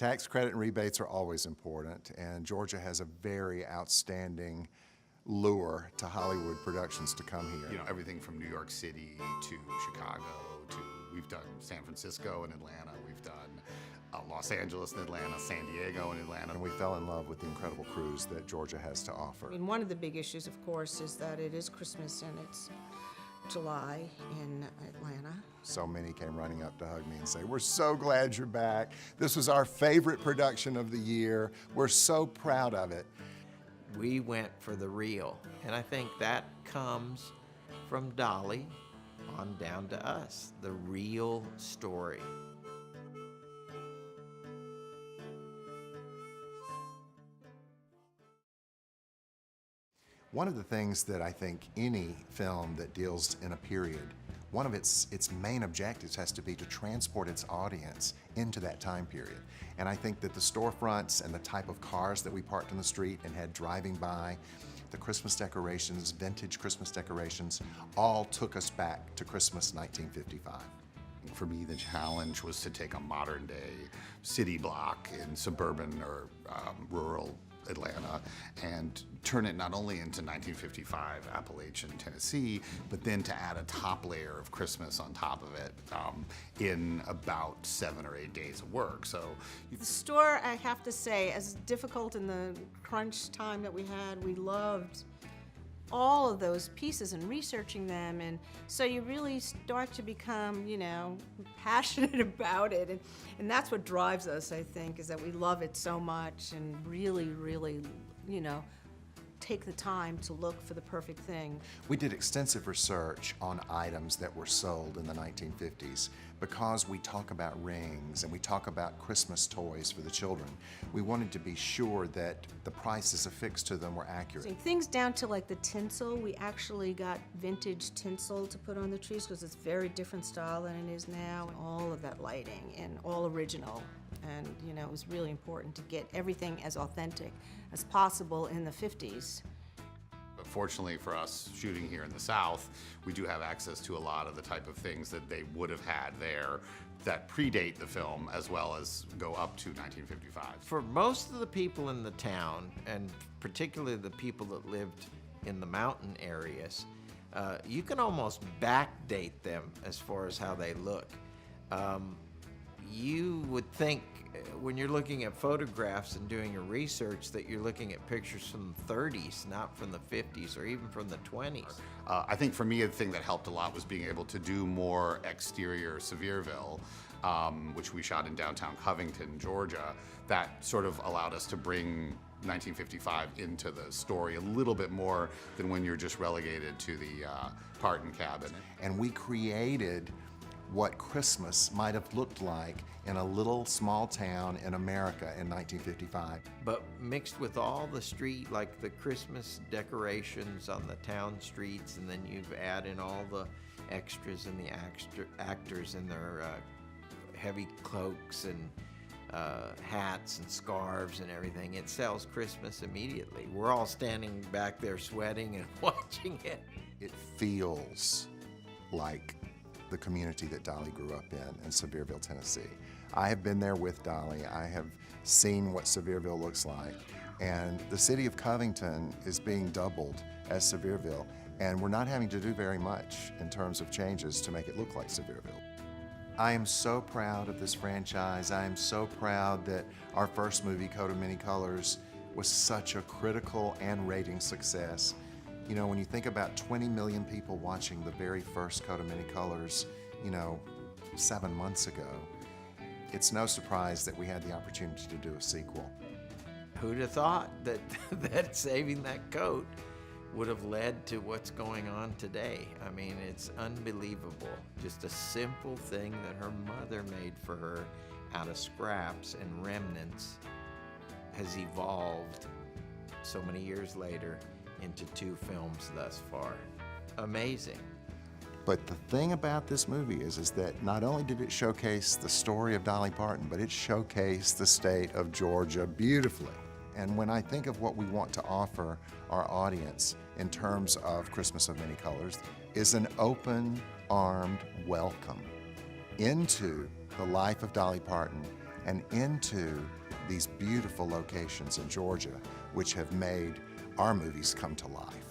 Tax credit and rebates are always important, and Georgia has a very outstanding lure to Hollywood productions to come here. You know, everything from New York City to Chicago to, we've done San Francisco and Atlanta, we've done Los Angeles and Atlanta, San Diego and Atlanta. And we fell in love with the incredible crews that Georgia has to offer. I mean, one of the big issues, of course, is that it is Christmas and it's July in Atlanta. So many came running up to hug me and say, "We're so glad you're back. This was our favorite production of the year. We're so proud of it." We went for the real, and I think that comes from Dolly on down to us, the real story. One of the things that I think any film that deals in a period, one of its main objectives has to be to transport its audience into that time period. And I think that the storefronts and the type of cars that we parked on the street and had driving by, the Christmas decorations, vintage Christmas decorations, all took us back to Christmas 1955. For me, the challenge was to take a modern day city block in suburban or rural Atlanta and turn it not only into 1955 Appalachian Tennessee, but then to add a top layer of Christmas on top of it in about 7 or 8 days of work. So the store, I have to say, as difficult in the crunch time that we had, we loved all of those pieces and researching them, and so you really start to become, you know, passionate about it, and that's what drives us, I think, is that we love it so much and really, really, you know, take the time to look for the perfect thing. We did extensive research on items that were sold in the 1950s. Because we talk about rings and we talk about Christmas toys for the children, we wanted to be sure that the prices affixed to them were accurate. So things down to like the tinsel, we actually got vintage tinsel to put on the trees because it's very different style than it is now. All of that lighting and all original. And, you know, it was really important to get everything as authentic as possible in the 50s. But fortunately for us shooting here in the South, we do have access to a lot of the type of things that they would have had there that predate the film as well as go up to 1955. For most of the people in the town, and particularly the people that lived in the mountain areas, you can almost backdate them as far as how they look. You would think when you're looking at photographs and doing your research that you're looking at pictures from the 30s, not from the 50s or even from the 20s. I think for me, the thing that helped a lot was being able to do more exterior Sevierville, which we shot in downtown Covington, Georgia. That sort of allowed us to bring 1955 into the story a little bit more than when you're just relegated to the Parton cabin. And we created what Christmas might have looked like in a little small town in America in 1955. But mixed with all the street, like the Christmas decorations on the town streets, and then you add in all the extras and the actors in their heavy cloaks and hats and scarves and everything, it sells Christmas immediately. We're all standing back there sweating and watching it. It feels like the community that Dolly grew up in Sevierville, Tennessee. I have been there with Dolly. I have seen what Sevierville looks like. And the city of Covington is being doubled as Sevierville. And we're not having to do very much in terms of changes to make it look like Sevierville. I am so proud of this franchise. I am so proud that our first movie, Coat of Many Colors, was such a critical and rating success. You know, when you think about 20 million people watching the very first Coat of Many Colors, you know, 7 months ago, it's no surprise that we had the opportunity to do a sequel. Who'd have thought that, that saving that coat would have led to what's going on today? I mean, it's unbelievable. Just a simple thing that her mother made for her out of scraps and remnants has evolved so many years later into 2 films thus far. Amazing. But the thing about this movie is that not only did it showcase the story of Dolly Parton, but it showcased the state of Georgia beautifully. And when I think of what we want to offer our audience in terms of Christmas of Many Colors, is an open-armed welcome into the life of Dolly Parton and into these beautiful locations in Georgia, which have made our movies come to life.